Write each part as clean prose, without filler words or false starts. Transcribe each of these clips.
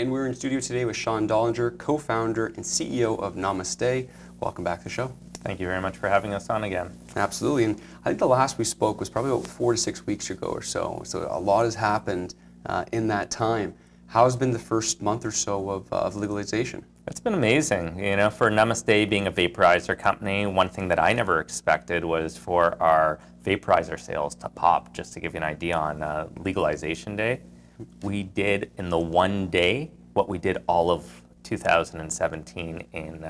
and we're in studio today with Sean Dollinger, co-founder and CEO of Namaste. Welcome back to the show. Thank you very much for having us on again. Absolutely, and I think the last we spoke was probably about 4 to 6 weeks ago or so. So a lot has happened in that time. How's been the first month or so of legalization? It's been amazing. You know, for Namaste being a vaporizer company, one thing that I never expected was for our vaporizer sales to pop. Just to give you an idea, on legalization day, we did in the one day what we did all of 2017 in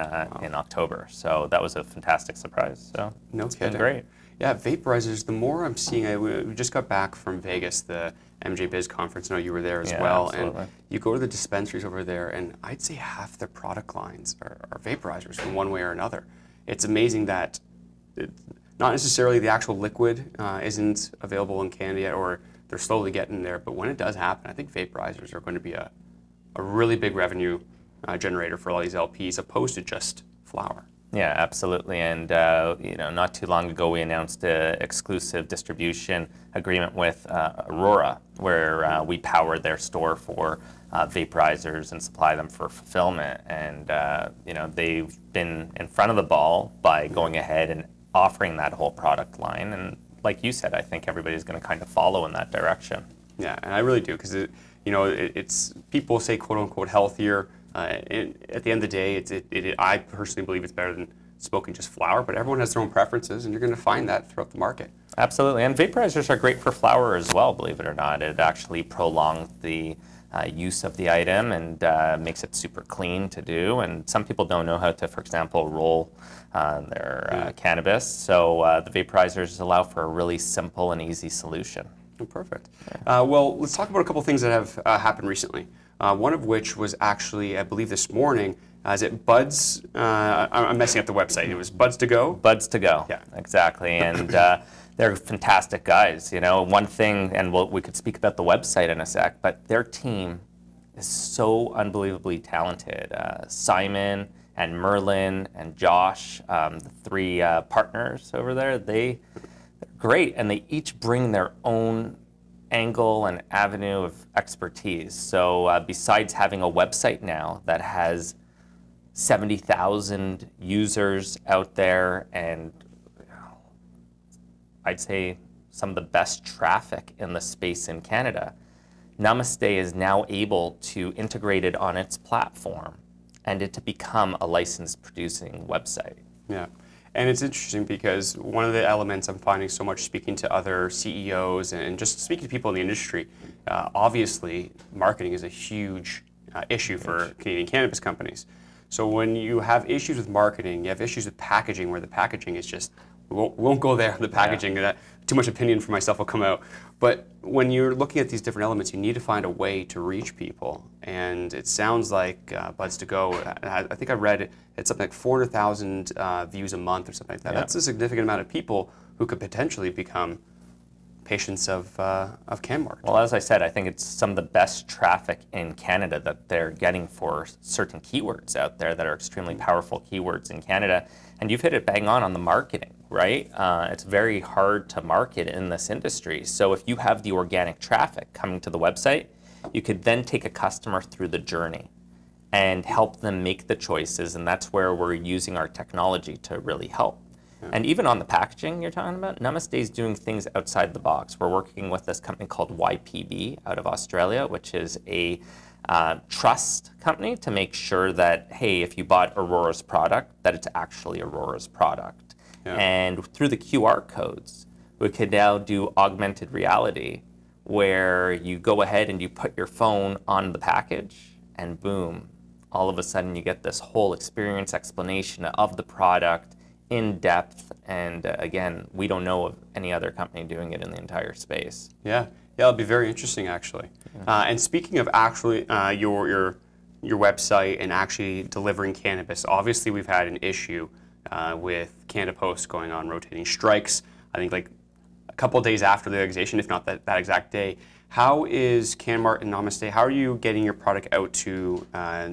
October. So that was a fantastic surprise. So it's been great. Yeah, vaporizers, the more I'm seeing, we just got back from Vegas, the MJ Biz conference. I know you were there as well. Absolutely. And you go to the dispensaries over there, and I'd say half their product lines are vaporizers from one way or another. It's amazing that not necessarily the actual liquid isn't available in Canada yet, or they're slowly getting there, but when it does happen, I think vaporizers are going to be a really big revenue generator for all these LPs, opposed to just flower. Yeah, absolutely. And you know, not too long ago, we announced an exclusive distribution agreement with Aurora, where we power their store for vaporizers and supply them for fulfillment. And you know, they've been in front of the ball by going ahead and offering that whole product line. And like you said, I think everybody's going to kind of follow in that direction. Yeah, and I really do, because you know, it's people say quote unquote healthier. And at the end of the day, I personally believe it's better than smoking just flower, but everyone has their own preferences, and you're going to find that throughout the market. Absolutely, and vaporizers are great for flower as well, believe it or not. It actually prolongs the use of the item and makes it super clean to do, and some people don't know how to, for example, roll their cannabis, so the vaporizers allow for a really simple and easy solution. Oh, perfect. Well, let's talk about a couple things that have happened recently. One of which was actually, I believe this morning, is it Buds? I'm messing up the website. It was Buds to Go? Buds to Go, yeah. Exactly. And they're fantastic guys. You know, one thing, and we could speak about the website in a sec, but their team is so unbelievably talented. Simon and Merlin and Josh, the three partners over there, they're great, and they each bring their own angle and avenue of expertise. So besides having a website now that has 70,000 users out there, and I'd say some of the best traffic in the space in Canada, Namaste is now able to integrate it on its platform and it to become a licensed producing website. Yeah. And it's interesting because one of the elements I'm finding so much speaking to other CEOs and just speaking to people in the industry, obviously marketing is a huge issue for Canadian cannabis companies. So when you have issues with marketing, you have issues with packaging, where the packaging is just, we won't go there, the packaging, too much opinion for myself will come out. But when you're looking at these different elements, you need to find a way to reach people. And it sounds like Buds to Go, I think I read it's something like 400,000 views a month or something like that. Yeah. That's a significant amount of people who could potentially become patients of CanMart. Well, as I said, I think it's some of the best traffic in Canada that they're getting for certain keywords out there that are extremely powerful keywords in Canada. And you've hit it bang on the marketing, right? It's very hard to market in this industry. So if you have the organic traffic coming to the website, you could then take a customer through the journey and help them make the choices. And that's where we're using our technology to really help. Yeah. And even on the packaging you're talking about, Namaste is doing things outside the box. We're working with this company called YPB out of Australia, which is a trust company to make sure that, hey, if you bought Aurora's product, that it's actually Aurora's product. Yeah. And through the QR codes, we could now do augmented reality, where you go ahead and you put your phone on the package, and boom, all of a sudden you get this whole experience explanation of the product in depth. And again, we don't know of any other company doing it in the entire space. Yeah, it'll be very interesting, actually. Yeah. And speaking of actually your website and actually delivering cannabis, obviously we've had an issue with Canada Post going on rotating strikes. I think like a couple of days after the legalization, if not that exact day. How is CanMart and Namaste, how are you getting your product out to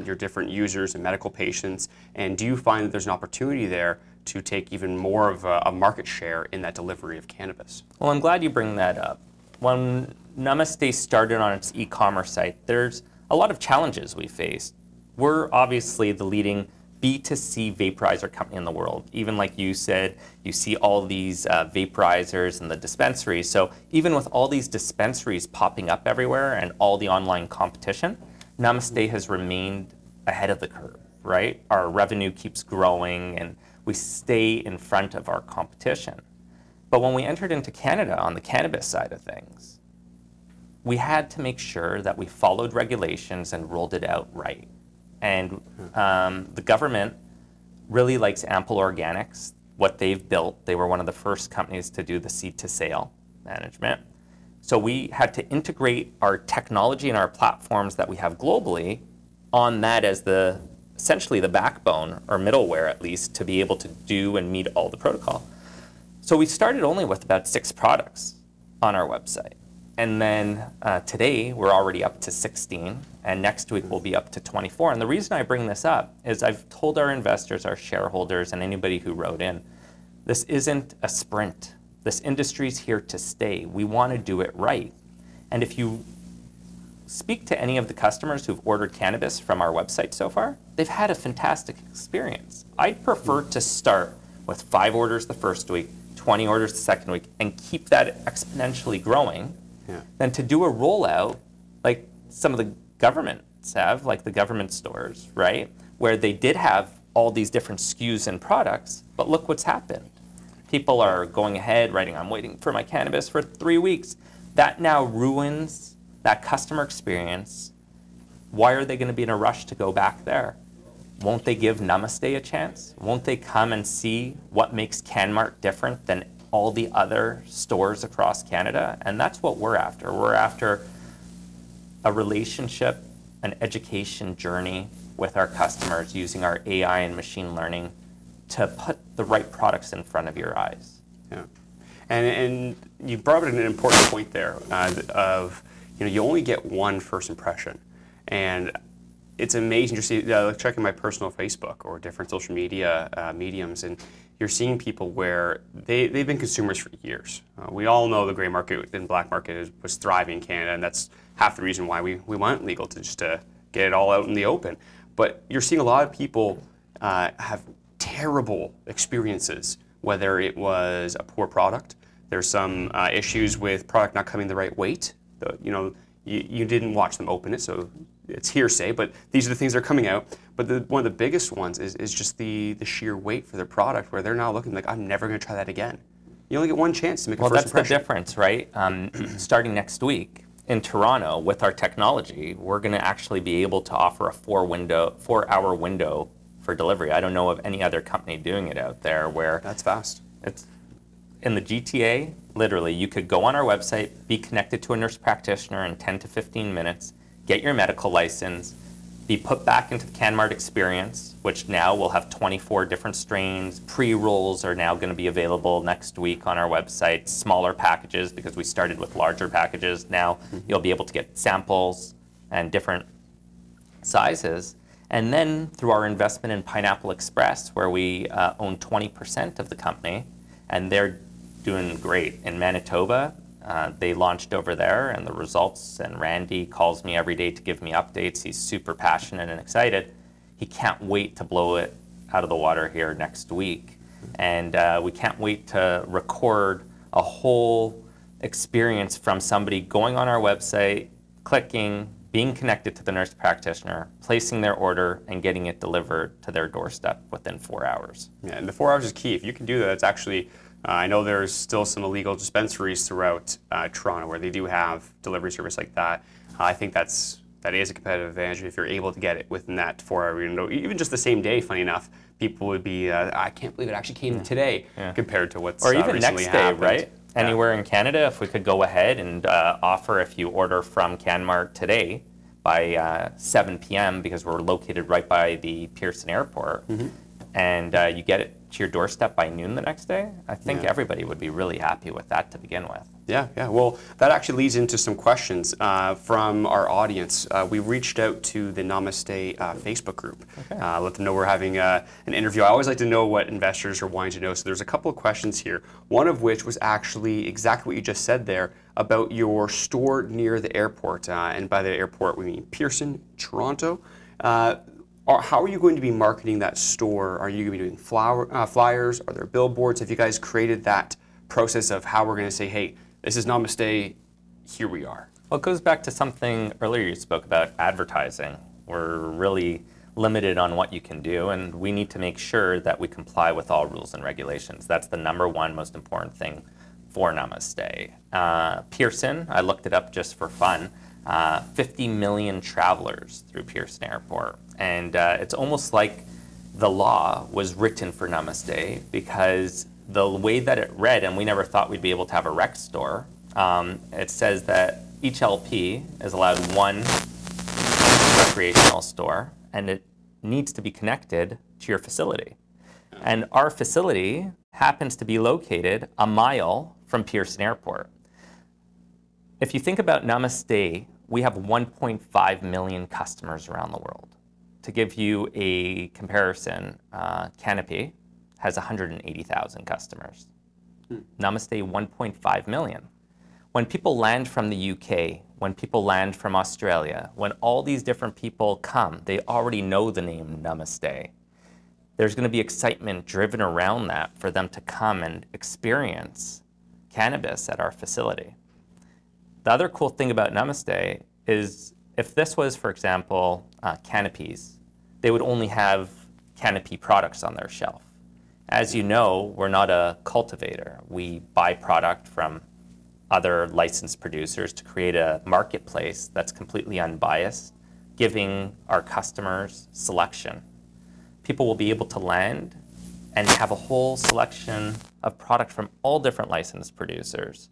your different users and medical patients? And do you find that there's an opportunity there to take even more of a market share in that delivery of cannabis? Well, I'm glad you bring that up. When Namaste started on its e-commerce site, there's a lot of challenges we faced. We're obviously the leading B2C vaporizer company in the world. Even like you said, you see all these vaporizers and the dispensaries. So even with all these dispensaries popping up everywhere and all the online competition, Namaste has remained ahead of the curve, right? Our revenue keeps growing and we stay in front of our competition. But when we entered into Canada on the cannabis side of things, we had to make sure that we followed regulations and rolled it out right. And the government really likes Ample Organics, what they've built. They were one of the first companies to do the seed-to-sale management. So we had to integrate our technology and our platforms that we have globally on that as essentially the backbone, or middleware at least, to be able to do and meet all the protocol. So we started only with about 6 products on our website. And then today, we're already up to 16, and next week we'll be up to 24. And the reason I bring this up is I've told our investors, our shareholders, and anybody who wrote in, this isn't a sprint. This industry's here to stay. We want to do it right. And if you speak to any of the customers who've ordered cannabis from our website so far, they've had a fantastic experience. I'd prefer to start with 5 orders the first week, 20 orders the second week, and keep that exponentially growing, than to do a rollout like some of the governments have, like the government stores, right? Where they did have all these different SKUs and products, but look what's happened. People are going ahead, writing, I'm waiting for my cannabis for 3 weeks. That now ruins that customer experience. Why are they going to be in a rush to go back there? Won't they give Namaste a chance? Won't they come and see what makes CanMart different than all the other stores across Canada? And that's what we're after. We're after a relationship, an education journey with our customers using our AI and machine learning to put the right products in front of your eyes. Yeah, and you brought up an important point there of, you only get one first impression, and it's amazing to see, checking my personal Facebook or different social media mediums, and you're seeing people where they've been consumers for years. We all know the gray market and black market was thriving in Canada, and that's half the reason why we went legal, to just to get it all out in the open. But you're seeing a lot of people have terrible experiences, whether it was a poor product. There's some issues with product not coming the right weight. You didn't watch them open it, so it's hearsay, but these are the things that are coming out. But one of the biggest ones is just the sheer weight for their product, where they're now looking like, I'm never going to try that again. You only get one chance to make a first impression. Well, that's the difference, right? Starting next week in Toronto, with our technology, we're going to actually be able to offer a 4-hour window for delivery. I don't know of any other company doing it out there where... That's fast. It's in the GTA, literally, you could go on our website, be connected to a nurse practitioner in 10 to 15 minutes, get your medical license, be put back into the CanMart experience, which now will have 24 different strains. Pre-rolls are now going to be available next week on our website, smaller packages, because we started with larger packages. Now you'll be able to get samples and different sizes. And then through our investment in Pineapple Express, where we own 20% of the company, and they're doing great. In Manitoba, they launched over there, and the results, and Randy calls me every day to give me updates. He's super passionate and excited. He can't wait to blow it out of the water here next week. And we can't wait to record a whole experience from somebody going on our website, clicking, being connected to the nurse practitioner, placing their order, and getting it delivered to their doorstep within 4 hours. Yeah, and the 4 hours is key. If you can do that, it's actually, I know there's still some illegal dispensaries throughout Toronto where they do have delivery service like that. I think that is a competitive advantage if you're able to get it within that 4-hour window. Even just the same day, funny enough, people would be, I can't believe it actually came today compared to what's or even recently next day, happened. right? Anywhere in Canada, if we could go ahead and offer, if you order from CanMart today by 7 p.m. because we're located right by the Pearson Airport, and you get it to your doorstep by noon the next day, I think everybody would be really happy with that to begin with. Yeah, yeah. Well, that actually leads into some questions from our audience. We reached out to the Namaste Facebook group. Okay. Let them know we're having an interview. I always like to know what investors are wanting to know. So there's a couple of questions here. One of which was actually exactly what you just said there about your store near the airport. And by the airport, we mean Pearson, Toronto. How are you going to be marketing that store? Are you going to be doing flyers? Are there billboards? Have you guys created that process of how we're going to say, hey, this is Namaste, here we are? Well, it goes back to something earlier you spoke about, advertising. We're really limited on what you can do, and we need to make sure that we comply with all rules and regulations. That's the #1 most important thing for Namaste. Pearson, I looked it up just for fun, 50 million travelers through Pearson Airport. And it's almost like the law was written for Namaste, because the way that it read, and we never thought we'd be able to have a rec store, it says that each LP is allowed one recreational store, and it needs to be connected to your facility. And our facility happens to be located a mile from Pearson Airport. If you think about Namaste, we have 1.5 million customers around the world. To give you a comparison, Canopy has 180,000 customers. Namaste, 1.5 million. When people land from the UK, when people land from Australia, when all these different people come, they already know the name Namaste. There's going to be excitement driven around that for them to come and experience cannabis at our facility. The other cool thing about Namaste is if this was, for example, Canopy's, they would only have Canopy products on their shelf. As you know, we're not a cultivator. We buy product from other licensed producers to create a marketplace that's completely unbiased, giving our customers selection. People will be able to land and have a whole selection of product from all different licensed producers.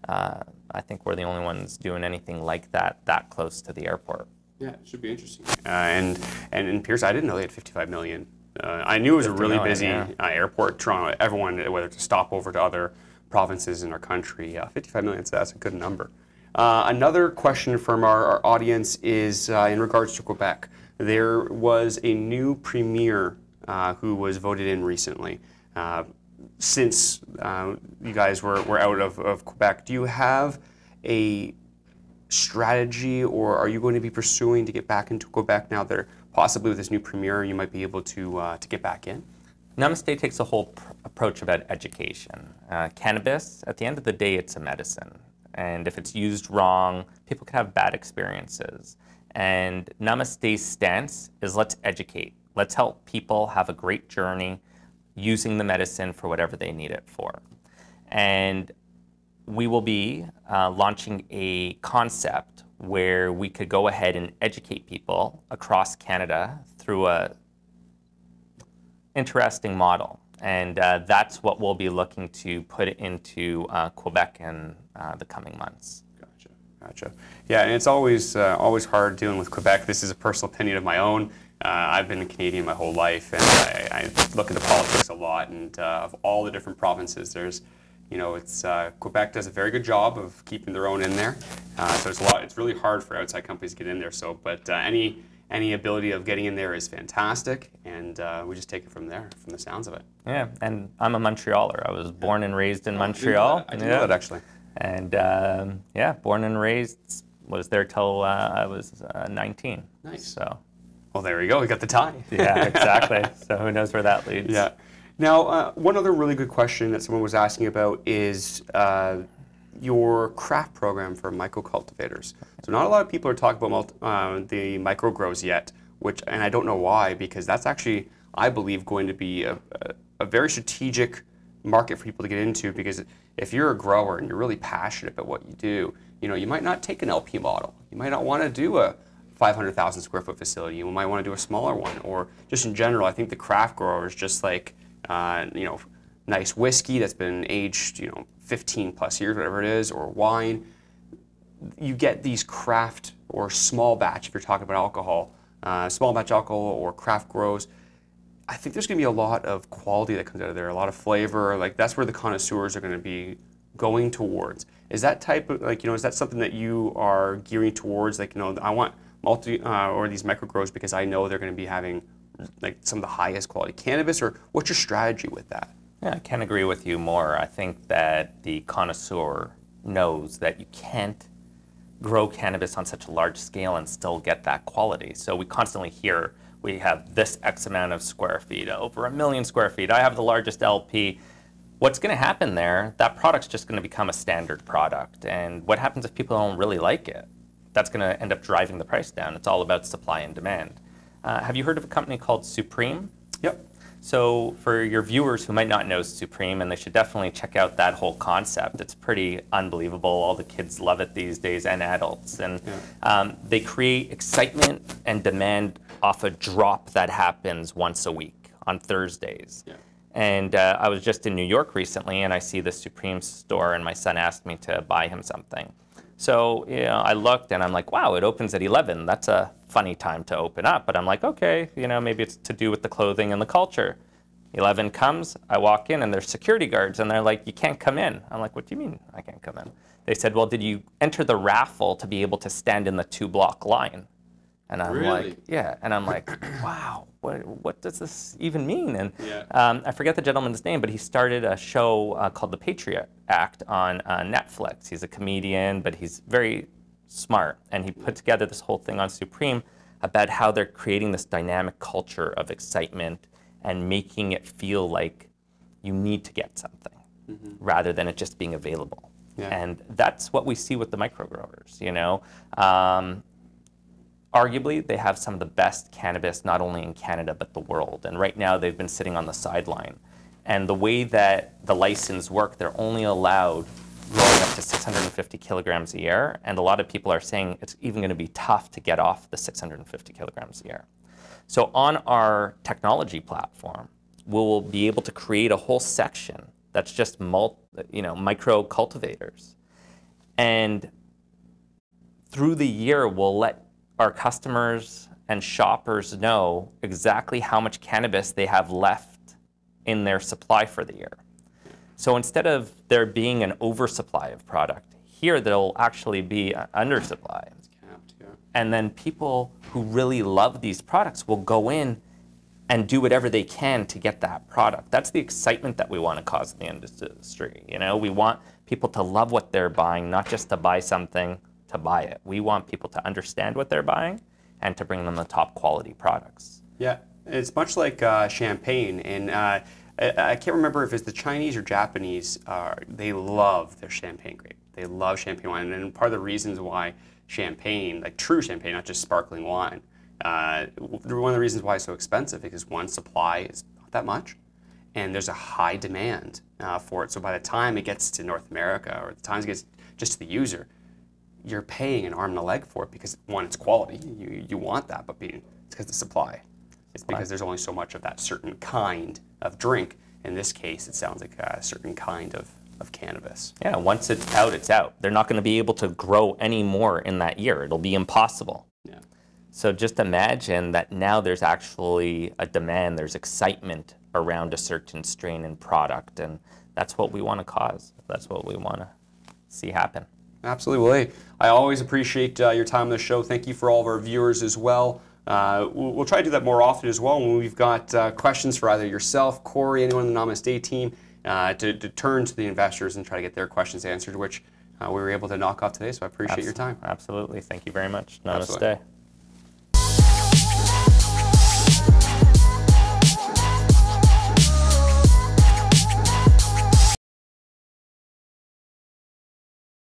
I think we're the only ones doing anything like that close to the airport. Yeah, it should be interesting. And in Pearson, I didn't know they had 55 million. I knew it was a really busy airport, Toronto. Everyone, whether to stop over to other provinces in our country, 55 million, so that's a good number. Another question from our audience is in regards to Quebec. There was a new premier who was voted in recently. Since you guys were out of Quebec, do you have a strategy, or are you going to be pursuing to get back into Quebec now that possibly with this new premier you might be able to get back in? Namaste takes a whole approach about education. Cannabis, at the end of the day, it's a medicine. And if it's used wrong, people can have bad experiences. And Namaste's stance is let's educate. Let's help people have a great journey using the medicine for whatever they need it for. And we will be launching a concept where we could go ahead and educate people across Canada through a interesting model. And that's what we'll be looking to put into Quebec in the coming months. Gotcha. Yeah, and it's always hard dealing with Quebec. This is a personal opinion of my own. I've been a Canadian my whole life, and I look at the politics a lot. And of all the different provinces, there's, Quebec does a very good job of keeping their own in there. So it's really hard for outside companies to get in there. So, but any ability of getting in there is fantastic, and we just take it from there, from the sounds of it. Yeah, and I'm a Montrealer. I was born and raised in Montreal. I didn't know that, actually. And yeah, born and raised, was there till I was 19. Nice. So. Well, there we go. We got the tie. Yeah, exactly. So who knows where that leads. Yeah. Now, one other really good question that someone was asking about is your craft program for micro-cultivators. So not a lot of people are talking about the micro-grows yet, and I don't know why, because that's actually, I believe, going to be a very strategic market for people to get into, because if you're a grower and you're really passionate about what you do, you might not take an LP model. You might not want to do a 500,000 square foot facility. You might want to do a smaller one, or just in general, I think the craft grower is just like, nice whiskey that's been aged, 15 plus years, whatever it is, or wine. You get these craft or small batch, if you're talking about alcohol, small batch alcohol or craft grows. I think there's going to be a lot of quality that comes out of there, a lot of flavor. Like that's where the connoisseurs are going to be going towards. Is that type of is that something that you are gearing towards? Like I want or these micro grows because I know they're going to be having like some of the highest quality cannabis. Or what's your strategy with that? Yeah, I can't agree with you more. I think that the connoisseur knows that you can't grow cannabis on such a large scale and still get that quality. So we constantly hear we have this X amount of square feet, over 1 million square feet. I have the largest LP. What's going to happen there, that product's just going to become a standard product. And what happens if people don't really like it? That's going to end up driving the price down. It's all about supply and demand. Have you heard of a company called Supreme? Yep. So for your viewers who might not know Supreme, and they should definitely check out that whole concept. It's pretty unbelievable. All the kids love it these days, and adults. And they create excitement and demand off a drop that happens once a week on Thursdays. Yeah. And I was just in New York recently, and I see the Supreme store, and my son asked me to buy him something. So I looked, and I'm like, wow, it opens at 11. That's a funny time to open up. But I'm like, okay, maybe it's to do with the clothing and the culture. 11 comes, I walk in, and there's security guards, and they're like, you can't come in. I'm like, what do you mean I can't come in? They said, well, did you enter the raffle to be able to stand in the 2-block line? And I'm like, yeah. And I'm like, wow, what does this even mean? And I forget the gentleman's name, but he started a show called The Patriot Act on Netflix. He's a comedian, but he's very smart. And he put together this whole thing on Supreme about how they're creating this dynamic culture of excitement and making it feel like you need to get something rather than it just being available. Yeah. And that's what we see with the microgrowers, Arguably, they have some of the best cannabis, not only in Canada, but the world. And right now, they've been sitting on the sideline. And the way that the license work, they're only allowed growing up to 650 kilograms a year. And a lot of people are saying it's even going to be tough to get off the 650 kilograms a year. So on our technology platform, we'll be able to create a whole section that's just micro cultivators. And through the year, we'll let our customers and shoppers know exactly how much cannabis they have left in their supply for the year. So instead of there being an oversupply of product, here there'll actually be an undersupply. And then people who really love these products will go in and do whatever they can to get that product. That's the excitement that we want to cause in the industry. We want people to love what they're buying, not just to buy something to buy it. We want people to understand what they're buying and to bring them the top quality products. Yeah, it's much like champagne. And I can't remember if it's the Chinese or Japanese, they love their champagne grape. They love champagne wine. And part of the reasons why champagne, like true champagne, not just sparkling wine, one of the reasons why it's so expensive is one, supply is not that much, and there's a high demand for it. So by the time it gets to North America, or the time it gets just to the user, you're paying an arm and a leg for it because, one, it's quality. You want that, but it's because the supply. It's because there's only so much of that certain kind of drink. In this case, it sounds like a certain kind of cannabis. Yeah, once it's out, it's out. They're not going to be able to grow any more in that year. It'll be impossible. Yeah. So just imagine that now there's actually a demand, there's excitement around a certain strain and product, and that's what we want to cause. That's what we want to see happen. Absolutely. Well, hey, I always appreciate your time on the show. Thank you for all of our viewers as well. We'll try to do that more often as well when we've got questions for either yourself, Corey, anyone on the Namaste team, to turn to the investors and try to get their questions answered, which we were able to knock off today. So I appreciate your time. Absolutely. Thank you very much. Namaste. Absolutely.